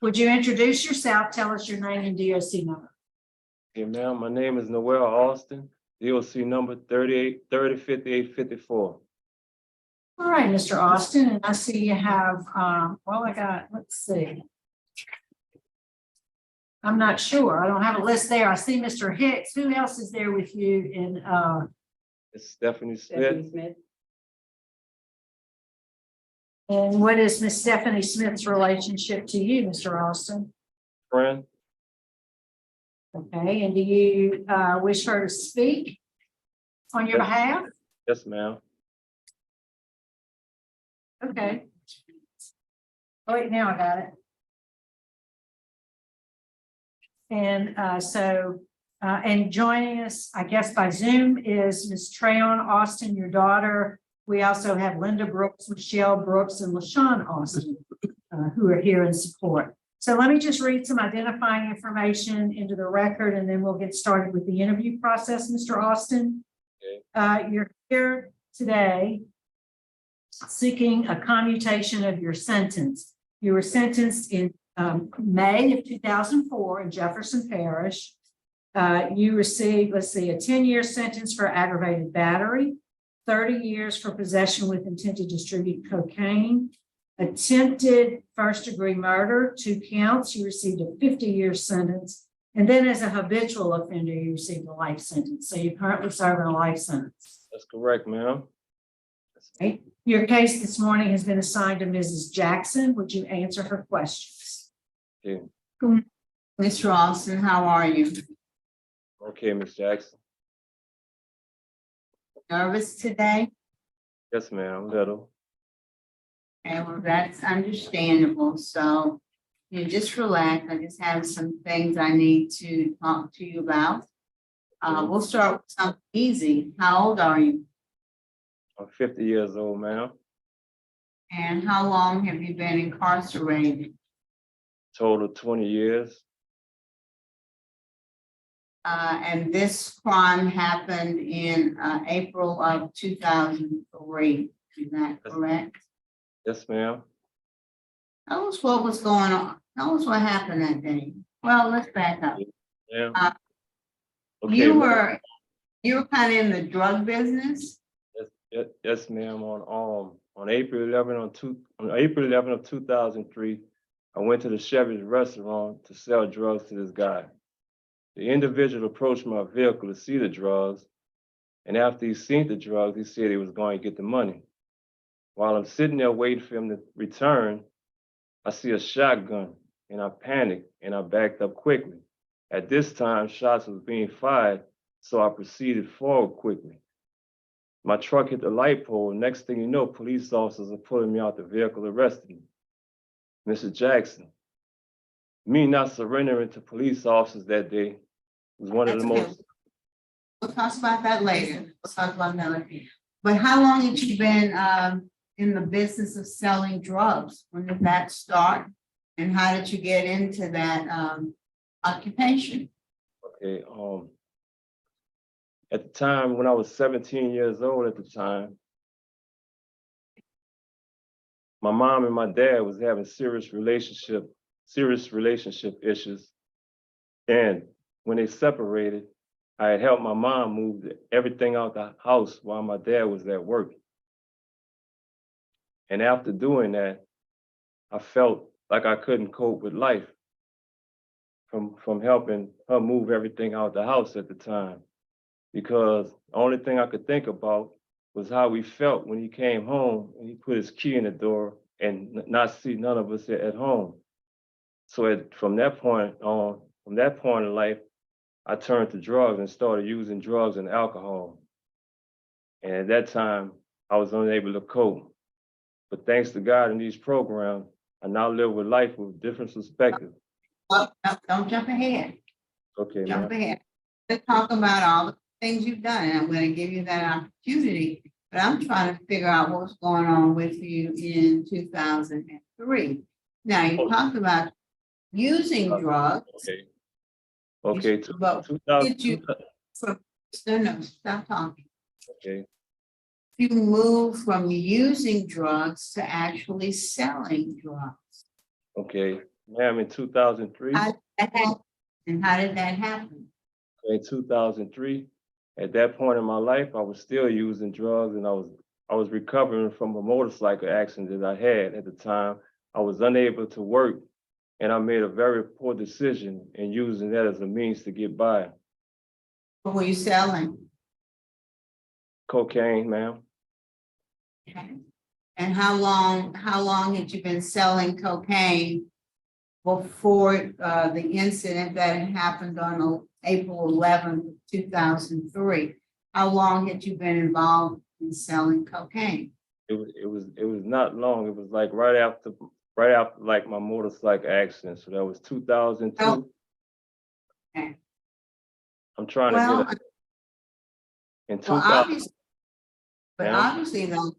Would you introduce yourself? Tell us your name and DOC number. Okay, ma'am, my name is Noel Austin, DOC number 38305854. All right, Mr. Austin, and I see you have, let's see. I'm not sure. I don't have a list there. I see Mr. Hicks. Who else is there with you in, It's Stephanie Smith. and what is Miss Stephanie Smith's relationship to you, Mr. Austin? Friend. Okay, and do you wish her to speak on your Yes. behalf? Yes, ma'am. Okay. Oh, wait, now I got it. And and joining us, I guess, by Zoom is Ms. Trayon Austin, your daughter. We also have Linda Brooks, Michelle Brooks, and LaShawn Austin, who are here in support. So let me just read some identifying information into the record, and then we'll get started with the interview process, Mr. Austin. Okay. You're here today seeking a commutation of your sentence. You were sentenced in May of 2004 in Jefferson Parish. You received, let's see, a 10-year sentence for aggravated battery, 30 years for possession with intent to distribute cocaine, attempted first-degree murder, 2 counts. You received a 50-year sentence. And then as a habitual offender, you received a life sentence. So you're currently serving a life sentence. That's correct, ma'am. Okay. Your case this morning has been assigned to Mrs. Jackson. Would you answer her questions? Okay. Mr. Austin, how are you? Okay, Ms. Jackson. Nervous today? Yes, ma'am. Little. And well, that's understandable. So you just relax. I just have some things I need to talk to you about. We'll start with something easy. How old are you? I'm 50 years old, ma'am. And how long have you been incarcerated? Total 20 years. And this crime happened in April of 2003. Is that correct? Yes, ma'am. Tell us what was going on. Tell us what happened that day. Well, let's back up. Yeah. Okay, You ma'am. were kind of in the drug business. Yes, ma'am. On April 11 of 2003, I went to the Chevy's restaurant to sell drugs to this guy. The individual approached my vehicle to see the drugs, and after he seen the drugs, he said he was going to get the money. While I'm sitting there waiting for him to return, I see a shotgun, and I panicked and I backed up quickly. At this time, shots was being fired, so I proceeded forward quickly. My truck hit the light pole. Next thing you know, police officers are pulling me out the vehicle, arresting me. Mr. Jackson, me not surrendering to police officers that day was one of the That's okay. most. We'll talk about that later. We'll talk about that later. But how long had you been in the business of selling drugs? When did that start? And how did you get into that occupation? Okay, at the time when I was 17 years old at the time, my mom and my dad was having serious relationship issues. And when they separated, I had helped my mom move everything out the house while my dad was at work. And after doing that, I felt like I couldn't cope with life from helping her move everything out the house at the time. Because the only thing I could think about was how he felt when he came home and he put his key in the door and not see none of us at home. So from that point in life, I turned to drugs and started using drugs and alcohol. And at that time, I was unable to cope. But thanks to God in these programs, I now live with life with different perspectives. Well, no, don't jump ahead. Okay, Jump ma'am. ahead. Let's talk about all the things you've done, and I'm going to give you that opportunity. But I'm trying to figure out what's going on with you in 2003. Now, you talked about using drugs. Okay. Okay. But 2000, did you, no, stop talking. okay. You move from using drugs to actually selling drugs. Okay. Ma'am, in 2003, How did that happen? And how did that happen? in 2003, at that point in my life, I was still using drugs, and I was recovering from a motorcycle accident that I had at the time. I was unable to work, and I made a very poor decision in using that as a means to get by. What were you selling? Cocaine, ma'am. Okay. And how long had you been selling cocaine before the incident that had happened on April 11th, 2003? How long had you been involved in selling cocaine? It was not long. It was like right after like my motorcycle accident. So that was 2002. Oh. Okay. I'm trying to Well, get it in well, 2000. obviously, but Ma'am? obviously, though,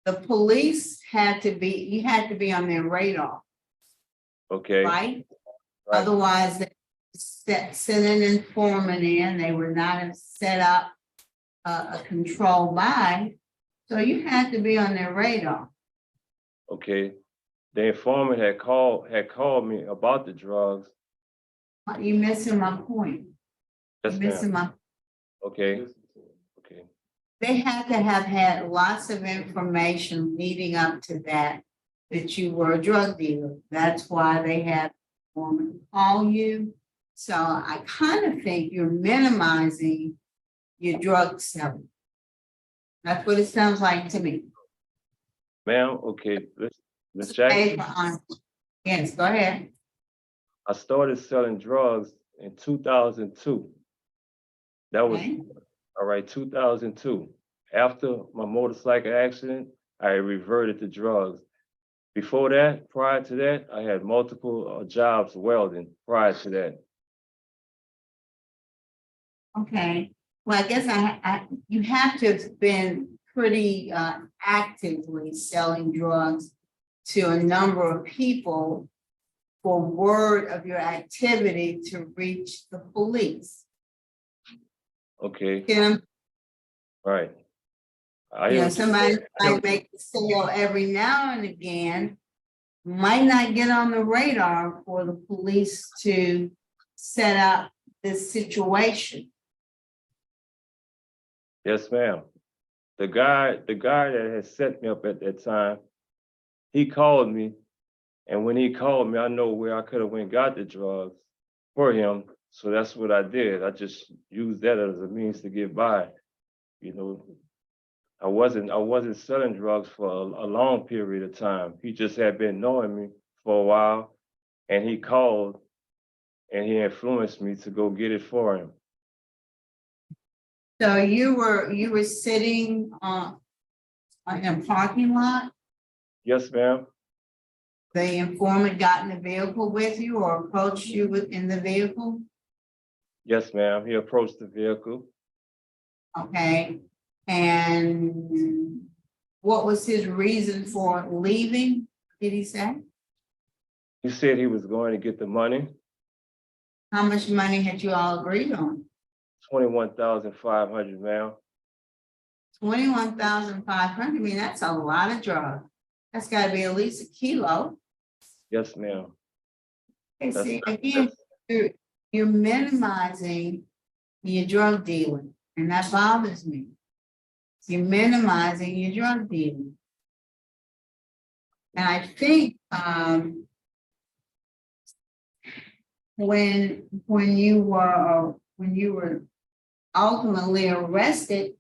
the police you had to be on their radar, Okay. right? Right. Otherwise, they send an informant in, they would not have set up a control by. So you had to be on their radar. Okay. The informant had called me about the drugs. You missing my point. Yes, You ma'am. missing my, Okay. Okay. they had to have had lots of information leading up to that you were a drug dealer. That's why they had a woman call you. So I kind of think you're minimizing your drug selling. That's what it sounds like to me. Ma'am, okay, Ms. Jackson, Yes, go ahead. I started selling drugs in 2002. That was, Okay. all right, 2002. After my motorcycle accident, I reverted to drugs. Before that, prior to that, I had multiple jobs welding prior to that. Okay, well, I guess you have to have been pretty actively selling drugs to a number of people for word of your activity to reach the police. Okay, You know, right. I hear what you're somebody saying. might make a sale every now and again, might not get on the radar for the police to set up this situation. Yes, ma'am. The guy that had set me up at that time, he called me, and when he called me, I know where I could have went and got the drugs for him. So that's what I did. I just used that as a means to get by. You know, I wasn't selling drugs for a long period of time. He just had been knowing me for a while, and he called and he influenced me to go get it for him. So you were sitting in a parking lot? Yes, ma'am. The informant got in the vehicle with you or approached you in the vehicle? Yes, ma'am. He approached the vehicle. Okay, and what was his reason for leaving, did he say? He said he was going to get the money, How much money had you all agreed on? $21,500, ma'am. 21,500, I mean, that's a lot of drugs. That's gotta be at least a kilo. Yes, ma'am. Okay, That's- see, again, you're minimizing your drug dealing, and that bothers me. You're minimizing your drug dealing. And I think, when you were ultimately arrested,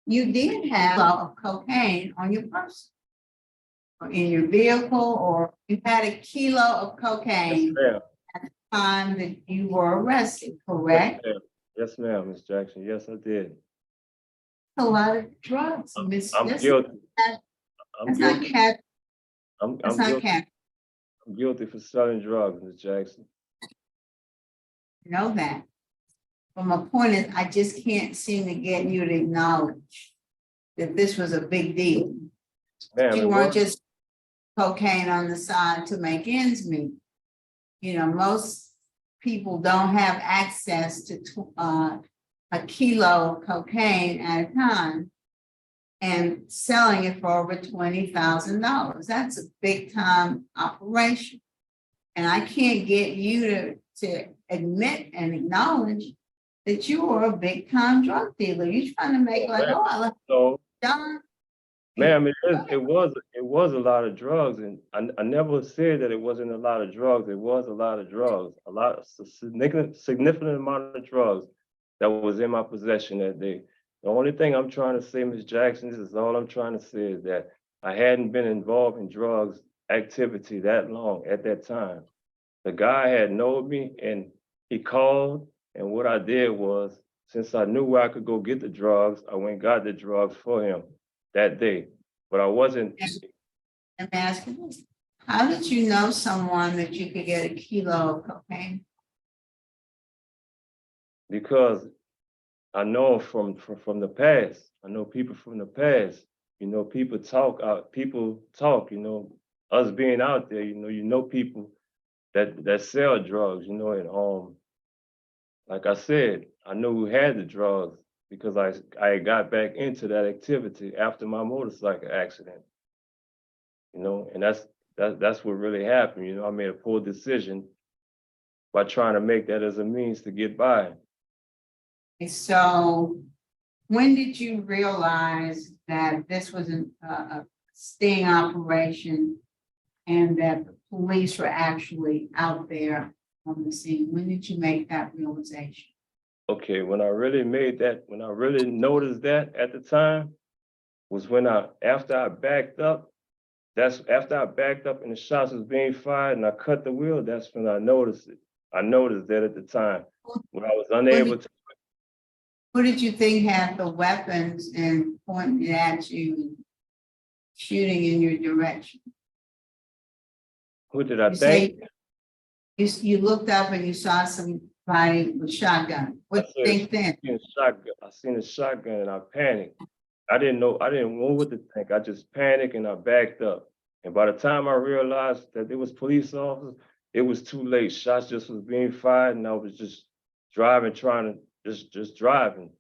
you did have a lot of cocaine on your person, or in your vehicle, or you had a kilo of Yes, cocaine ma'am. at the time that you were arrested, Yes, correct? ma'am. Yes, ma'am, Ms. Jackson. Yes, I did. A lot of drugs, Miss. I'm That's guilty. I'm not guilty. cat. I'm That's not guilty. cat. I'm guilty for selling drugs, Ms. Jackson. Know that. But my point is, I just can't seem to get you to acknowledge that this was a big deal. Ma'am, You it weren't was. just cocaine on the side to make ends meet. You know, most people don't have access to a kilo of cocaine at a time. and selling it for over $20,000. That's a big time operation. And I can't get you to admit and acknowledge that you were a big time drug dealer. You're trying to make like, oh, I left So, John. ma'am, it was a lot of drugs, and I never said that it wasn't a lot of drugs. It was a lot of drugs, a significant amount of drugs that was in my possession that day. The only thing I'm trying to say, Ms. Jackson, this is all I'm trying to say is that I hadn't been involved in drugs activity that long at that time. The guy had known me and he called, and what I did was, since I knew where I could go get the drugs, I went and got the drugs for him that day. But I wasn't, Let me ask you this. How did you know someone that you could get a kilo of cocaine? because I know from the past. I know people from the past. You know, people talk, you know, us being out there, you know people that sell drugs, you know, and like I said, I knew who had the drugs because I got back into that activity after my motorcycle accident. You know, and that's what really happened. You know, I made a poor decision by trying to make that as a means to get by. So when did you realize that this was a sting operation and that the police were actually out there on the scene? When did you make that realization? Okay, when I really noticed that at the time was after I backed up. That's after I backed up and the shots was being fired and I cut the wheel, that's when I noticed it. I noticed that at the time when I was unable to. Who did you think had the weapons and pointing at you, shooting in your direction? Who did I You think? say you looked up and you saw somebody with shotgun. What do you think then? I seen a shotgun and I panicked. I didn't know what to think. I just panicked and I backed up. And by the time I realized that it was police officers, it was too late. Shots just was being fired and I was just driving, trying to just driving.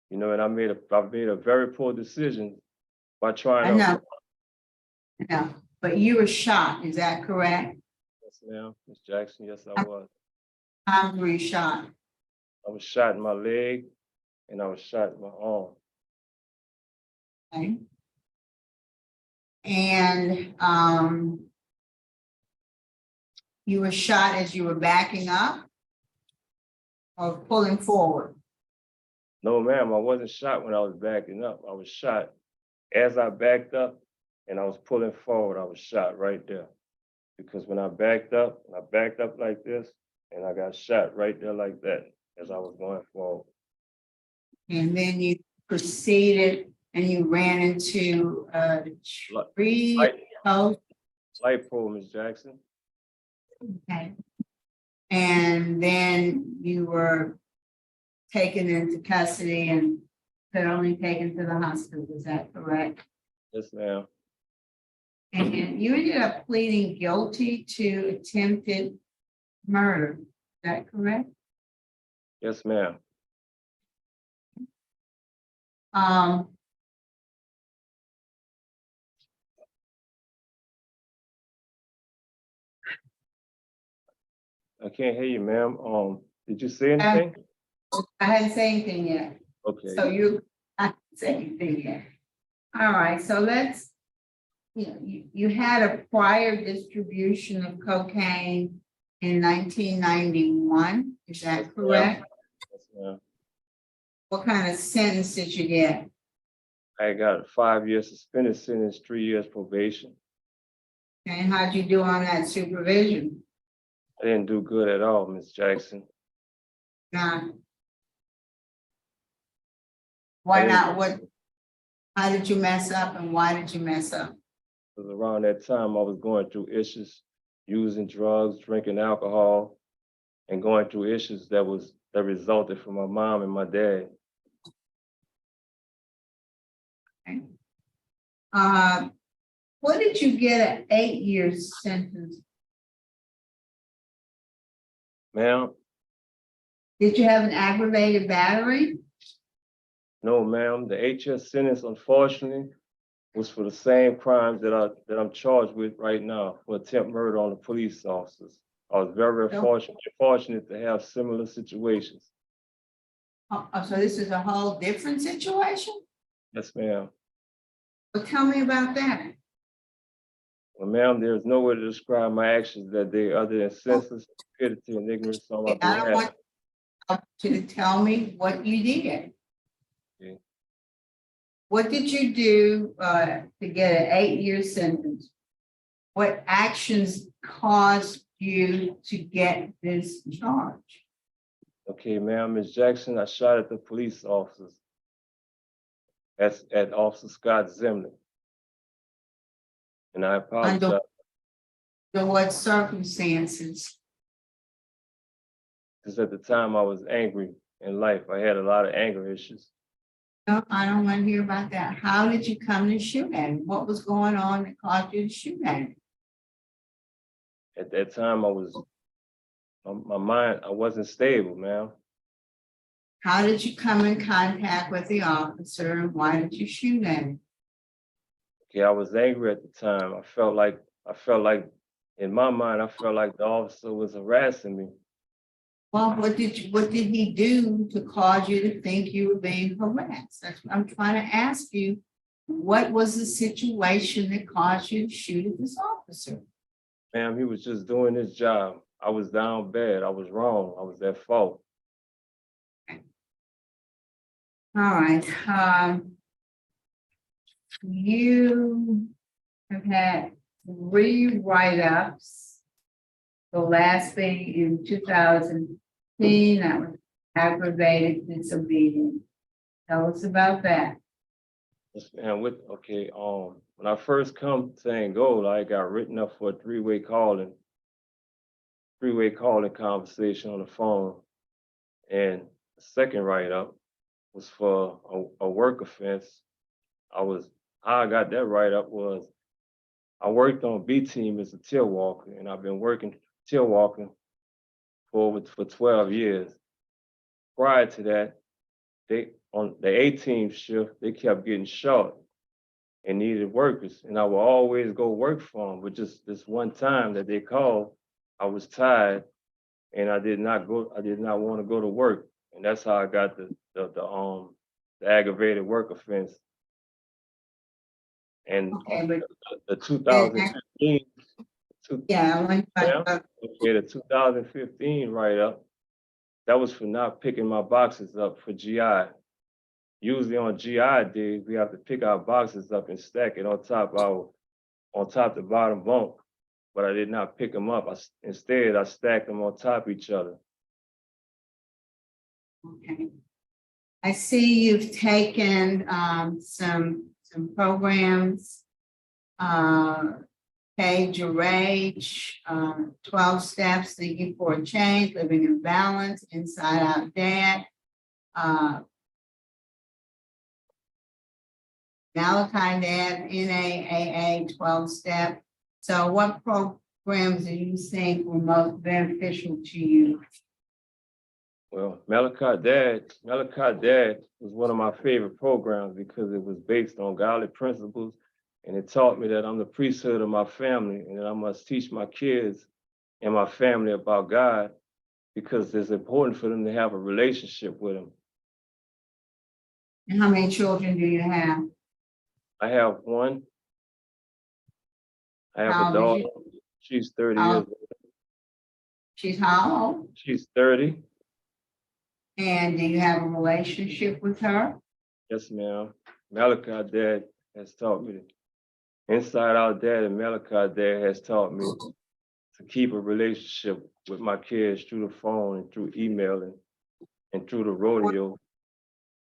You know, and I made a very poor decision by trying I know. I know. But you were shot, is that correct? Yes, ma'am. Ms. Jackson, yes, I was. How were you shot? I was shot in my leg and I was shot in my arm. Okay. And you were shot as you were backing up or pulling forward? No, ma'am, I wasn't shot when I was backing up. I was shot as I backed up and I was pulling forward. I was shot right there. Because when I backed up like this and I got shot right there like that as I was going forward. And then you proceeded and you ran into a tree. Light pole, Ms. Jackson. Okay. And then you were taken into custody and only taken to the hospital, is that correct? Yes, ma'am. And you ended up pleading guilty to attempted murder, is that correct? Yes, ma'am. I can't hear you, ma'am. Did you say anything? I hadn't said anything yet. Okay. So I didn't say anything yet. All right, so you had a prior distribution of cocaine in 1991, is that correct? Yes, ma'am. What kind of sentence did you get? I got a 5-year suspended sentence, 3 years probation. And how'd you do on that supervision? I didn't do good at all, Ms. Jackson. Now, why not? How did you mess up and why did you mess up? Because around that time I was going through issues, using drugs, drinking alcohol, and going through issues that resulted from my mom and my dad. Okay. What did you get an 8-year sentence? Ma'am, Did you have an aggravated battery? No, ma'am, the HS sentence unfortunately was for the same crimes that I'm charged with right now for attempt murder on the police officers. I was very No. fortunate to have similar situations. So this is a whole different situation? Yes, ma'am. Well, tell me about that. Well, ma'am, there's no way to describe my actions that day other than senseless stupidity and ignorance on my I don't behalf. want you to tell me what you did. Okay. What did you do to get an 8-year sentence? What actions caused you to get this charge? Okay, ma'am, Ms. Jackson, I shot at the police officers. That's at Officer Scott Zimlin. And I apologize. Under what circumstances? Because at the time I was angry in life. I had a lot of anger issues. No, I don't want to hear about that. How did you come to shoot at him? What was going on that caused you to shoot at him? At that time, my mind, I wasn't stable, ma'am. How did you come in contact with the officer and why did you shoot at him? Okay, I was angry at the time. I felt like in my mind, I felt like the officer was harassing me. Well, what did he do to cause you to think you were being harassed? That's what I'm trying to ask you. What was the situation that caused you to shoot at this officer? Ma'am, he was just doing his job. I was down bad. I was wrong. I was at fault. All right, you have had 3 write-ups. The last being in 2010, that was aggravated disobedience. Tell us about that. Yes, ma'am. When I first come to Angola, I got written up for a three-way calling conversation on the phone. And the second write-up was for a work offense. How I got that write-up was I worked on B team as a tail walker, and I've been working tail walking for 12 years. Prior to that, on the A team shift, they kept getting short and needed workers, and I would always go work for them. But just this one time that they called, I was tired, and I did not want to go to work, and that's how I got the aggravated work offense. And Okay, but the 2015, yeah, I want the 2015 write-up, that was for not picking my boxes up for GI. Usually on GI days, we have to pick our boxes up and stack it on top the bottom bunk, but I did not pick them up. Instead, I stacked them on top of each other. Okay. I see you've taken some programs, Page Your Age, 12 Steps, Thinking for a Change, Living in Balance, Inside Out Dad, Malachi Dad, NAAA 12 Step. So what programs do you think were most beneficial to you? Well, Malachi Dad was one of my favorite programs because it was based on godly principles, and it taught me that I'm the priesthood of my family and that I must teach my kids and my family about God because it's important for them to have a relationship with Him. And how many children do you have? I have one. I have How a old is daughter. She's 30 How- years old. She's how old? She's 30. And do you have a relationship with her? Yes, ma'am. Malachi Dad has taught me. Inside Out Dad and Malachi Dad has taught me to keep a relationship with my kids through the phone and through emailing and through the rodeo.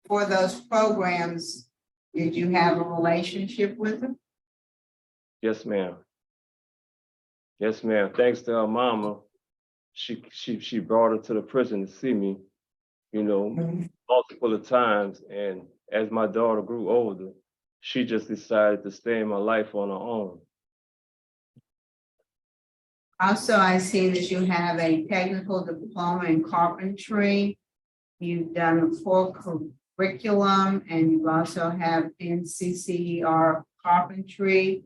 For those programs, did you have a relationship with them? Yes, ma'am. Yes, ma'am. Thanks to her mama, she brought her to the prison to see me, multiple of times. And as my daughter grew older, she just decided to stay in my life on her own. Also, I see that you have a technical diploma in carpentry. You've done a full curriculum, and you also have NCCER carpentry.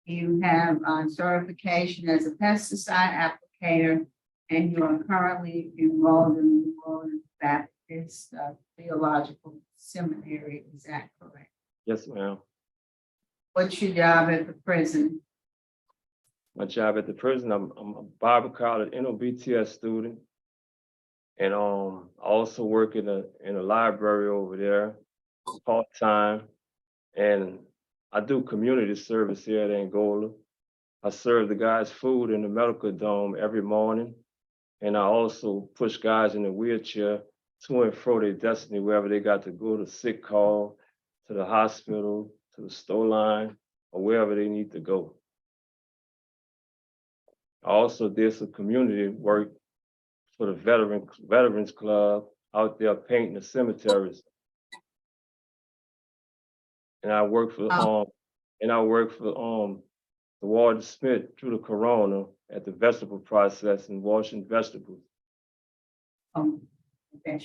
You have certification as a pesticide applicator, and you are currently enrolled in the New Orleans Baptist Theological Seminary. Is that correct? Yes, ma'am. What's your job at the prison? My job at the prison, I'm a Bible college NOBTS student. And I also work in a library over there, part-time. And I do community service here at Angola. I serve the guys food in the medical dome every morning. And I also push guys in a wheelchair to and fro their destiny, wherever they got to go, to sick call, to the hospital, to the store line, or wherever they need to go. I also did some community work for the Veterans Club out there painting the cemeteries. And I work for the Walter Smith through the corona at the vegetable process and washing vegetables. Okay.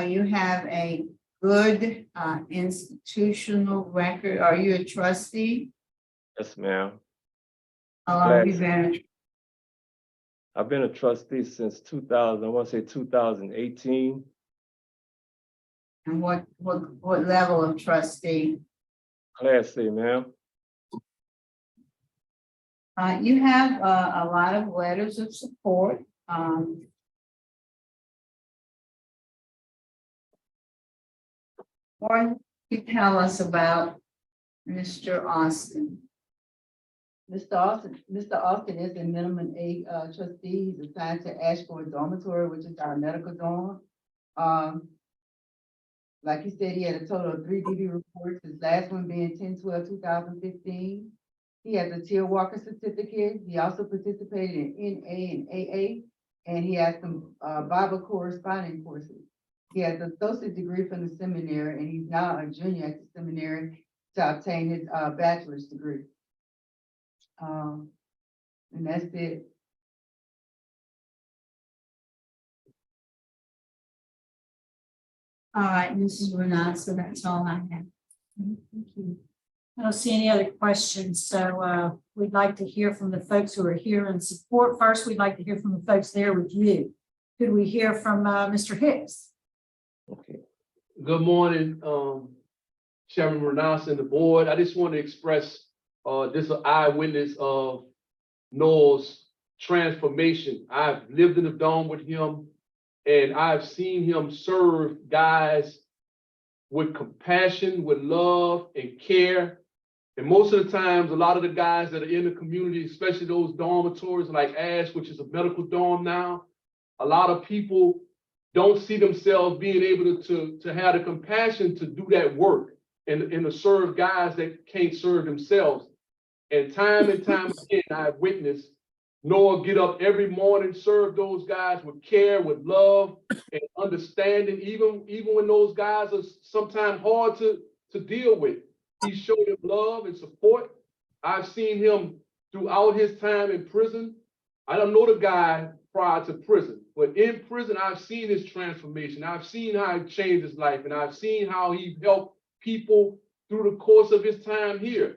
You have a good institutional record. Are you a trustee? Yes, ma'am. How long have you been? I've been a trustee since 2000, I want to say 2018. And what level of trustee? Class A, ma'am. You have a lot of letters of support. Or you tell us about Mr. Austin. Mr. Austin is a minimum aid trustee. He's assigned to Ashford Dormitory, which is our medical dorm. Like you said, he had a total of 3 DD reports, his last one being 10/12/2015. He has a Tier Walker certificate. He also participated in NA and AA, and he has some Bible corresponding courses. He has an associate degree from the seminary, and he's now a junior at the seminary to obtain his bachelor's degree. And that's it. All right, Mrs. Renat, so that's all I have. Thank you. I don't see any other questions, so we'd like to hear from the folks who are here in support. First, we'd like to hear from the folks there with you. Could we hear from Mr. Hicks? Okay. Good morning, Chairman Renaus and the board. I just want to express this eyewitness of Noel's transformation. I've lived in the dome with him, and I've seen him serve guys with compassion, with love and care. And most of the times, a lot of the guys that are in the community, especially those dormitories like Ash, which is a medical dorm now, a lot of people don't see themselves being able to have the compassion to do that work and to serve guys that can't serve themselves. And time again, I've witnessed Noel get up every morning, serve those guys with care, with love and understanding, even when those guys are sometimes hard to deal with. He showed them love and support. I've seen him throughout his time in prison. I don't know the guy prior to prison, but in prison, I've seen his transformation. I've seen how he changed his life, and I've seen how he helped people through the course of his time here.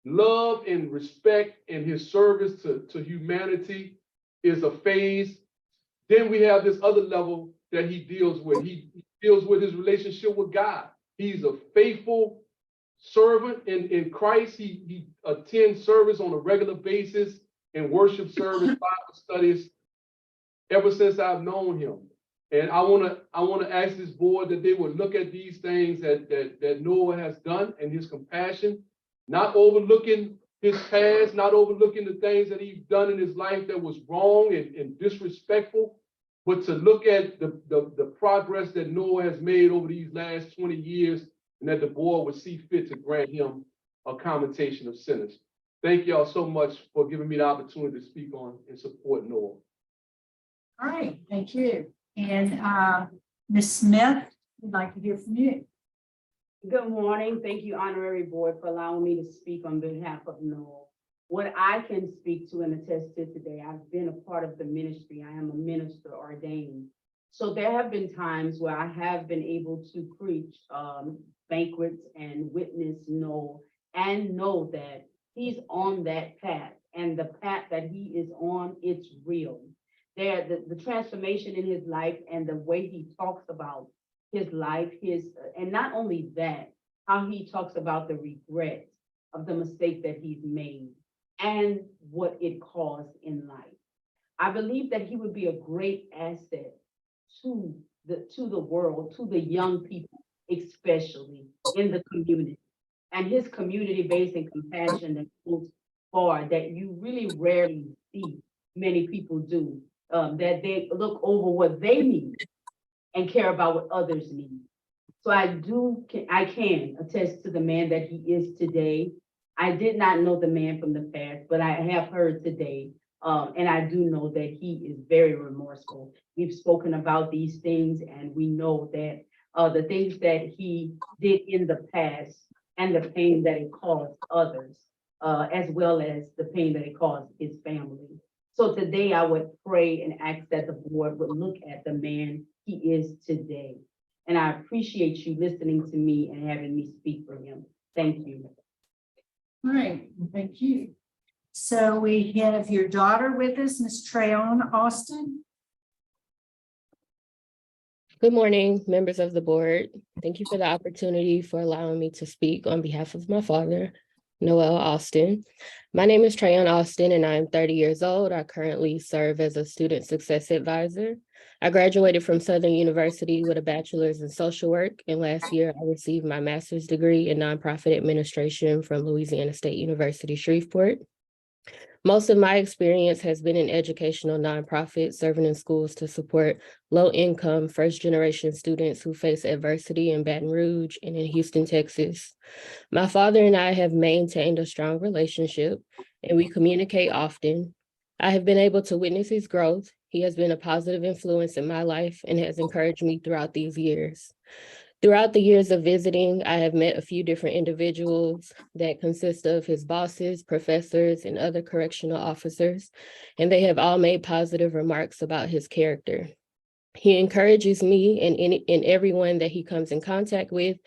Love and respect and his service to humanity is a phase. Then we have this other level that he deals with. He deals with his relationship with God. He's a faithful servant in Christ. He attends service on a regular basis and worship service, Bible studies, ever since I've known him. And I wanna ask this board that they would look at these things that Noah has done and his compassion, not overlooking his past, not overlooking the things that he's done in his life that was wrong and disrespectful, but to look at the progress that Noah has made over these last 20 years, and that the board would see fit to grant him a commendation of sinners. Thank y'all so much for giving me the opportunity to speak on and support Noah. All right, thank you. And Ms. Smith, we'd like to hear from you. Good morning. Thank you, honorary board, for allowing me to speak on behalf of Noel. What I can speak to and attest to today, I've been a part of the ministry. I am a minister ordained So there have been times where I have been able to preach banquets and witness Noel and know that he's on that path, and the path that he is on, it's real. The transformation in his life and the way he talks about his life, and not only that, how he talks about the regret of the mistake that he's made and what it caused in life. I believe that he would be a great asset to the world, to the young people, especially in the community. And his community-based and compassion that goes far, that you really rarely see many people do, that they look over what they need and care about what others need. So I can attest to the man that he is today. I did not know the man from the past, but I have heard today, and I do know that he is very remorseful. We've spoken about these things, and we know that the things that he did in the past and the pain that it caused others, as well as the pain that it caused his family. So today I would pray and ask that the board would look at the man he is today. And I appreciate you listening to me and having me speak for him. Thank you. All right, thank you. So we have your daughter with us, Ms. Trayon Austin. Good morning, members of the board. Thank you for the opportunity for allowing me to speak on behalf of my father, Noel Austin. My name is Trayon Austin and I'm 30 years old. I currently serve as a student success advisor. I graduated from Southern University with a bachelor's in social work, and last year I received my master's degree in nonprofit administration from Louisiana State University, Shreveport. Most of my experience has been in educational nonprofits, serving in schools to support low-income, first-generation students who face adversity in Baton Rouge and in Houston, Texas. My father and I have maintained a strong relationship, and we communicate often. I have been able to witness his growth. He has been a positive influence in my life and has encouraged me throughout these years. Throughout the years of visiting, I have met a few different individuals that consist of his bosses, professors, and other correctional officers, and they have all made positive remarks about his character. He encourages me and everyone that he comes in contact with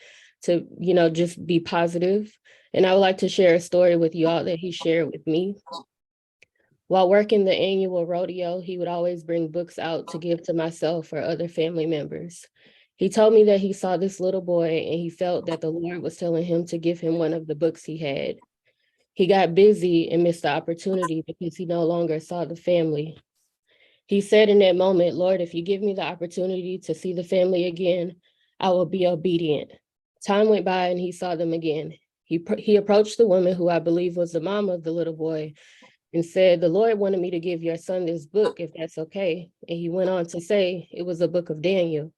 to, just be positive. And I would like to share a story with you all that he shared with me. While working the annual rodeo, he would always bring books out to give to myself or other family members. He told me that he saw this little boy and he felt that the Lord was telling him to give him one of the books he had. He got busy and missed the opportunity because he no longer saw the family. He said in that moment, "Lord, if you give me the opportunity to see the family again, I will be obedient." Time went by and he saw them again. He approached the woman who I believe was the mom of the little boy and said, "The Lord wanted me to give your son this book, if that's okay." And he went on to say it was a book of Daniel.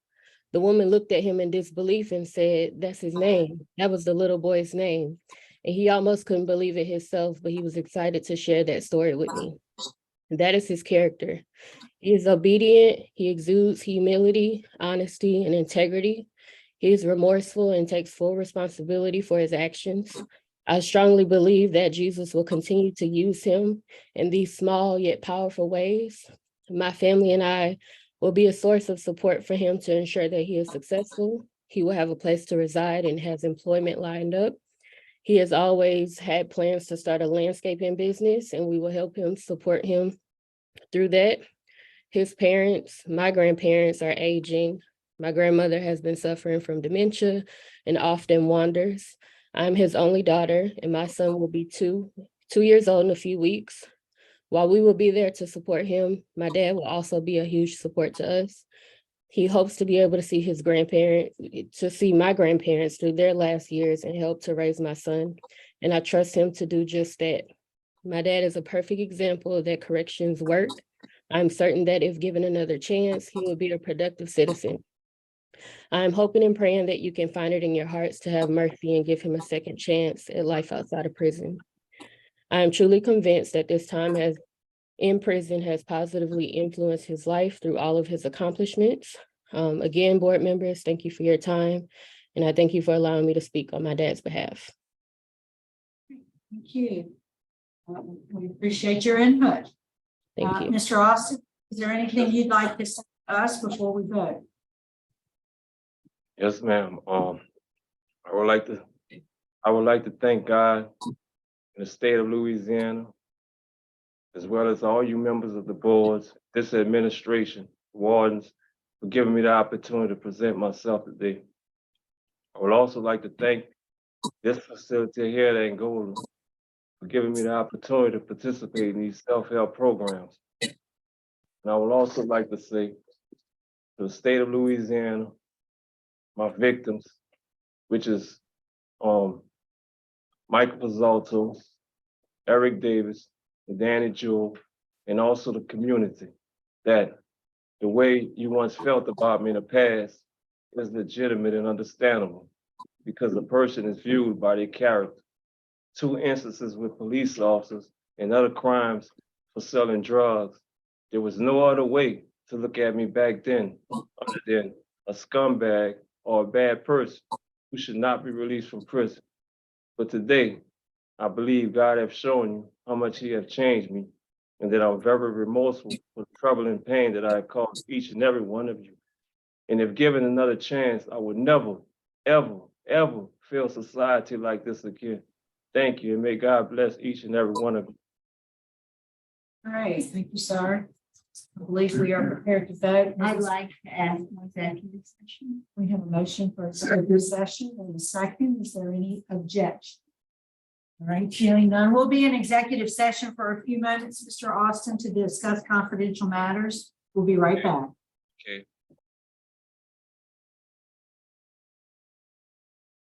The woman looked at him in disbelief and said, "That's his name." That was the little boy's name. And he almost couldn't believe it himself, but he was excited to share that story with me. And that is his character. He is obedient. He exudes humility, honesty, and integrity. He is remorseful and takes full responsibility for his actions. I strongly believe that Jesus will continue to use him in these small yet powerful ways. My family and I will be a source of support for him to ensure that he is successful. He will have a place to reside and has employment lined up. He has always had plans to start a landscaping business, and we will help him, support him through that. His parents, my grandparents, are aging. My grandmother has been suffering from dementia and often wanders. I'm his only daughter, and my son will be two years old in a few weeks. While we will be there to support him, my dad will also be a huge support to us. He hopes to be able to see my grandparents through their last years and help to raise my son. And I trust him to do just that. My dad is a perfect example that corrections work. I'm certain that if given another chance, he will be a productive citizen. I'm hoping and praying that you can find it in your hearts to have mercy and give him a second chance at life outside of prison. I am truly convinced that this time in prison has positively influenced his life through all of his accomplishments. Again, board members, thank you for your time. And I thank you for allowing me to speak on my dad's behalf. Thank you. We appreciate your input. Thank you. Mr. Austin, is there anything you'd like to say us before we vote? Yes, ma'am. I would like to thank God in the state of Louisiana, as well as all you members of the boards, this administration, wardens, for giving me the opportunity to present myself today. I would also like to thank this facility here at Angola for giving me the opportunity to participate in these self-help programs. And I would also like to say to the state of Louisiana, my victims, which is Michael Pizzolto, Eric Davis, and Danny Jewell, and also the community, that the way you once felt about me in the past is legitimate and understandable because a person is viewed by their character. 2 instances with police officers and other crimes for selling drugs. There was no other way to look at me back then other than a scumbag or a bad person who should not be released from prison. But today, I believe God has shown you how much He has changed me, and that I'm very remorseful for the trouble and pain that I have caused each and every one of you. And if given another chance, I would never, ever, ever feel society like this again. Thank you, and may God bless each and every one of you. All right, thank you, sir. I believe we are prepared to vote. I'd like to ask an executive session. We have a motion for executive session and a second. Is there any objection? All right, hearing none, we'll be in executive session for a few moments, Mr. Austin, to discuss confidential matters. We'll be right back. Okay.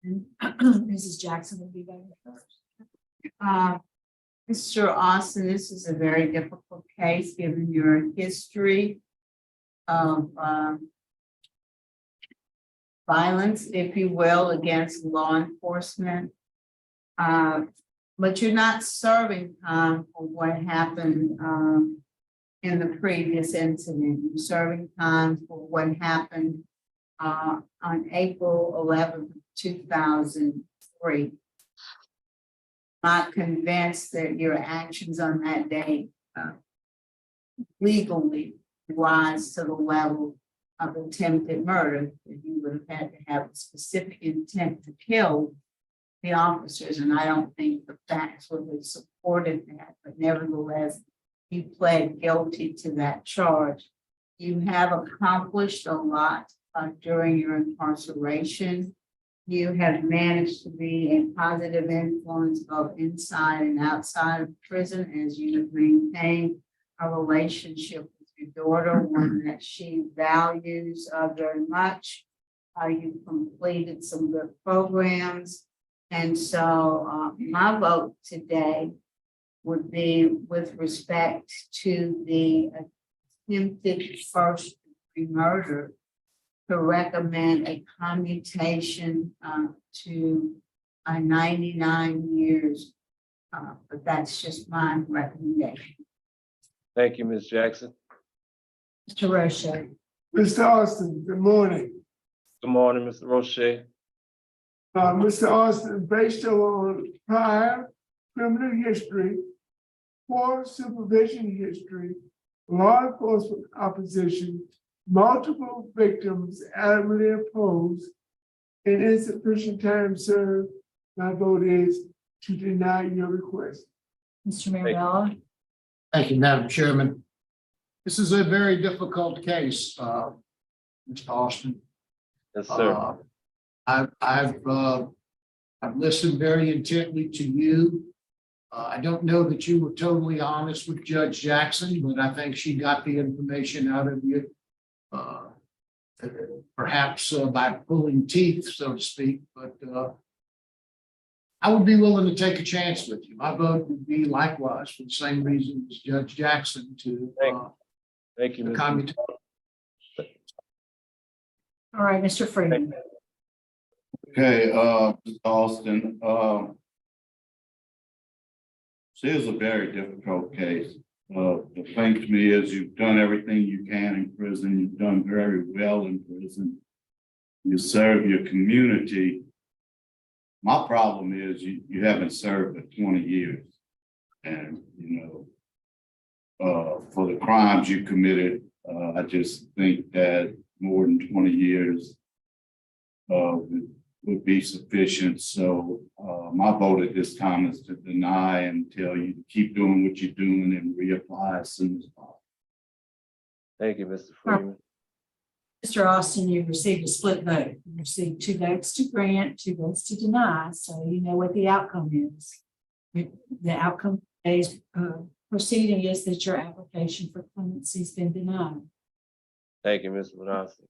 And Mrs. Jackson will be voting first. Mr. Austin, this is a very difficult case, given your history of violence, if you will, against law enforcement. But you're not serving time for what happened in the previous incident. You're serving time for what happened on April 11th, 2003. Not convinced that your actions on that day legally rise to the level of attempted murder. That you would have had to have a specific intent to kill the officers, and I don't think the facts would have supported that, but nevertheless, you pled guilty to that charge. You have accomplished a lot during your incarceration. You have managed to be a positive influence both inside and outside of prison, as you have maintained a relationship with your daughter, one that she values very much. You've completed some good programs. And so my vote today would be with respect to the attempted first degree murder to recommend a commutation to 99 years. But that's just my recommendation. Thank you, Ms. Jackson. Mr. Roche. Mr. Austin, good morning. Good morning, Mr. Roche. Mr. Austin, based on prior criminal history, poor supervision history, law enforcement opposition, multiple victims adamantly opposed, and insufficient time served, my vote is to deny your request. Mr. Marabella. Thank you, Madam Chairman. This is a very difficult case, Mr. Austin. Yes, sir. I've listened very intently to you. I don't know that you were totally honest with Judge Jackson, but I think she got the information out of you. Perhaps by pulling teeth, so to speak, but I would be willing to take a chance with you. My vote would be likewise for the same reason as Judge Jackson to Thank you, Mr. Commute. All right, Mr. Freeman. Okay, Mr. Austin, this is a very difficult case. The thing to me is you've done everything you can in prison. You've done very well in prison. You serve your community. My problem is you haven't served for 20 years. And, you know, for the crimes you committed, I just think that more than 20 years would be sufficient. So my vote at this time is to deny and tell you to keep doing what you're doing and reapply as soon as possible. Thank you, Mr. Freeman. Mr. Austin, you received a split vote. You received 2 votes to grant, 2 votes to deny, so you know what the outcome is. The outcome of today's proceeding is that your application for clemency has been denied. Thank you, Mr. Benassi.